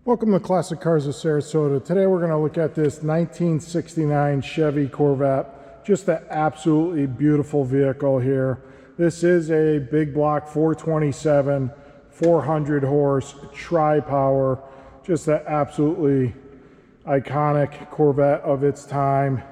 Welcome to Classic Cars of Sarasota. Today we're going to look at this 1969 Chevy Corvette. Just an absolutely beautiful vehicle here. This is a big block 427, 400 horse, tri-power. Just an absolutely iconic Corvette of its time.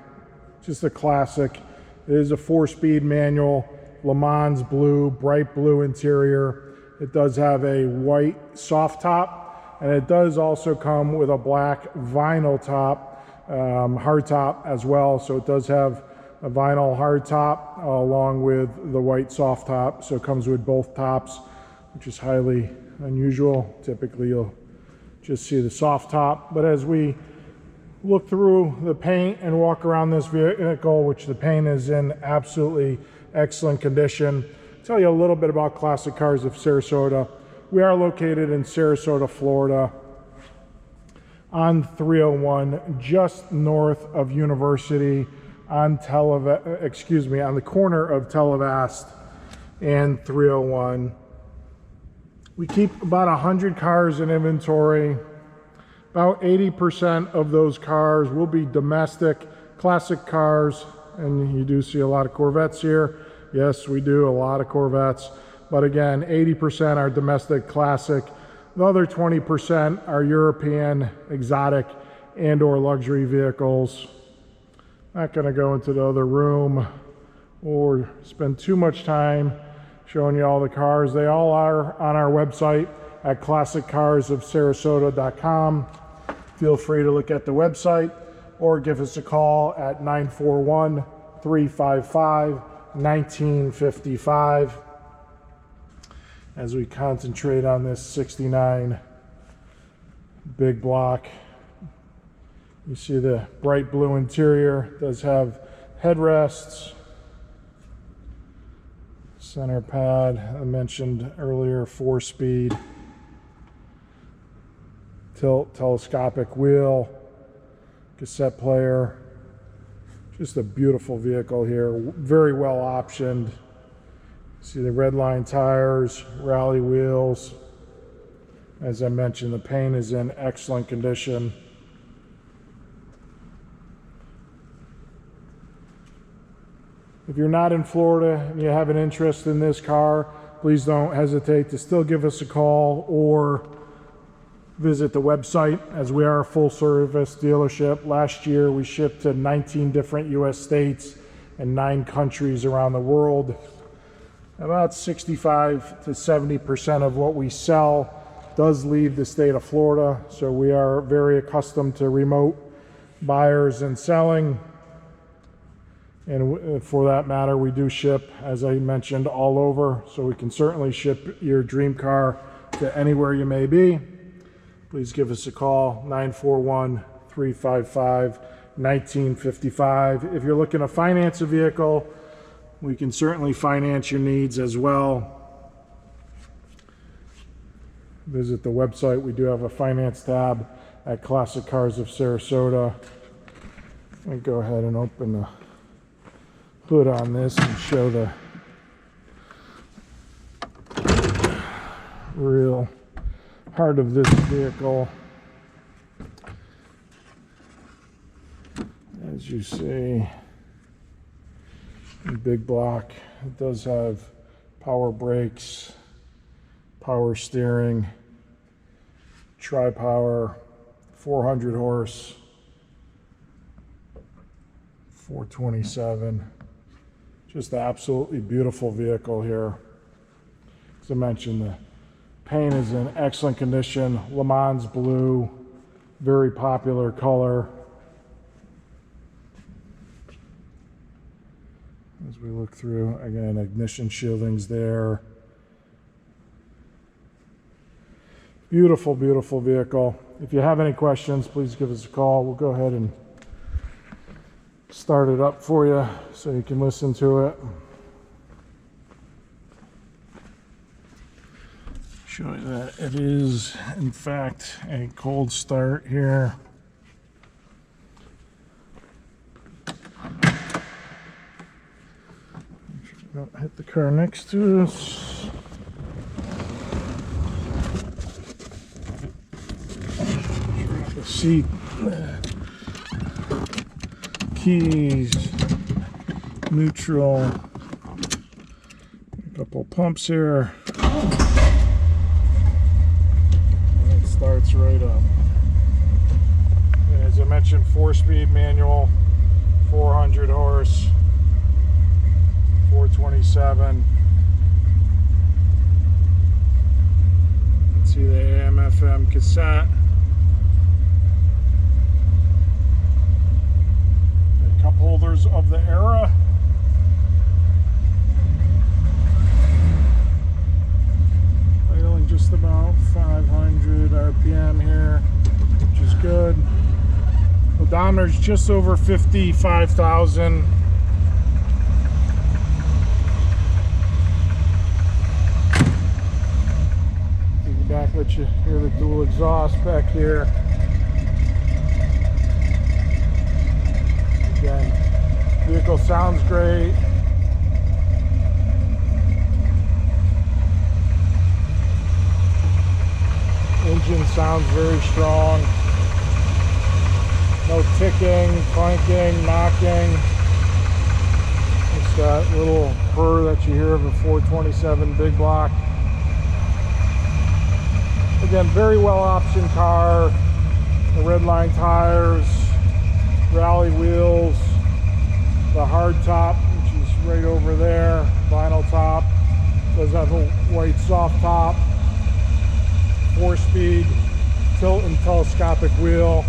Just a classic. It is a 4-speed manual, Lemans Blue, bright blue interior. It does have a white soft top. And it does also come with a black vinyl top, hardtop as well. So it does have a vinyl hardtop along with the white soft top. So it comes with both tops, which is highly unusual. Typically you'll just see the soft top. But as we look through the paint and walk around this vehicle, which the paint is in absolutely excellent condition, I'll tell you a little bit about Classic Cars of Sarasota. We are located in Sarasota, Florida, on 301, just north of University, on the corner of Televast and 301. We keep about 100 cars in inventory. About 80% of those cars will be domestic, classic cars, and you do see a lot of Corvettes here. Yes, we do, a lot of Corvettes. But again, 80% are domestic classic. The other 20% are European, exotic, and or luxury vehicles. Not gonna go into the other room or spend too much time showing you all the cars. They all are on our website at classiccarsofsarasota.com. Feel free to look at the website or give us a call at 941-355-1955. As we concentrate on this 69 big block. You see the bright blue interior. It does have headrests, center pad, I mentioned earlier, 4-speed, tilt, telescopic wheel, cassette player. Just a beautiful vehicle here, very well optioned. See the red line tires, rally wheels. As I mentioned, the paint is in excellent condition. If you're not in Florida and you have an interest in this car, please don't hesitate to still give us a call or visit the website, as we are a full service dealership. Last year we shipped to 19 different US states and 9 countries around the world. About 65 to 70% of what we sell does leave the state of Florida, so we are very accustomed to remote buyers and selling. And for that matter, we do ship, as I mentioned, all over, so we can certainly ship your dream car to anywhere you may be. Please give us a call, 941-355-1955. If you're looking to finance a vehicle, we can certainly finance your needs as well. Visit the website. We do have a finance tab at Classic Cars of Sarasota. Let me go ahead and open the hood on this and show the real heart of this vehicle. As you see, big block. It does have power brakes, power steering, tri-power, 400 horse, 427. Just an absolutely beautiful vehicle here. As I mentioned, the paint is in excellent condition. Lemans Blue, very popular color. As we look through, again, ignition shieldings there. Beautiful, beautiful vehicle. If you have any questions, please give us a call. We'll go ahead and start it up for you so you can listen to it. Show you that it is, in fact, a cold start here. Don't hit the car next to us. seat, keys, neutral, a couple pumps here. And it starts right up. And as I mentioned, 4-speed manual, 400 horse, 427. Let's see the AM FM cassette. The cup holders of the era. Idling just about 500 RPM here, which is good. Odometer's just over 55,000. Back, let you hear the dual exhaust back here. Again, vehicle sounds great. Engine sounds very strong. No ticking, clanking, knocking. It's that little purr that you hear of a 427 big block. Again, very well optioned car. The red line tires, rally wheels, the hard top, which is right over there, vinyl top. Does have a white soft top, 4-speed tilt and telescopic wheel,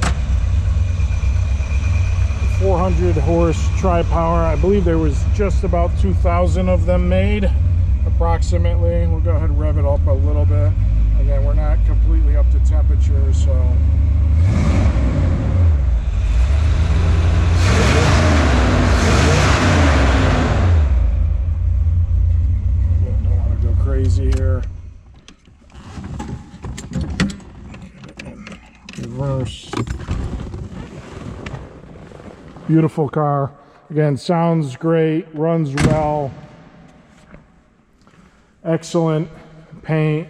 400 horse tri-power. I believe there was just about 2,000 of them made, approximately. We'll go ahead and rev it up a little bit. Again, we're not completely up to temperature, so again, don't want to go crazy here. Reverse. Beautiful car. Again, sounds great, runs well. Excellent paint.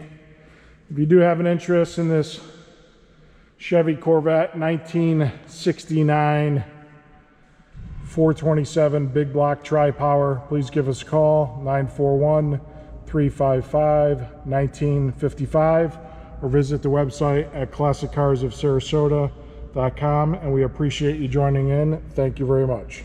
If you do have an interest in this Chevy Corvette 1969 427 big block tri-power, please give us a call, 941-355-1955, or visit the website at classiccarsofsarasota.com, and we appreciate you joining in. Thank you very much.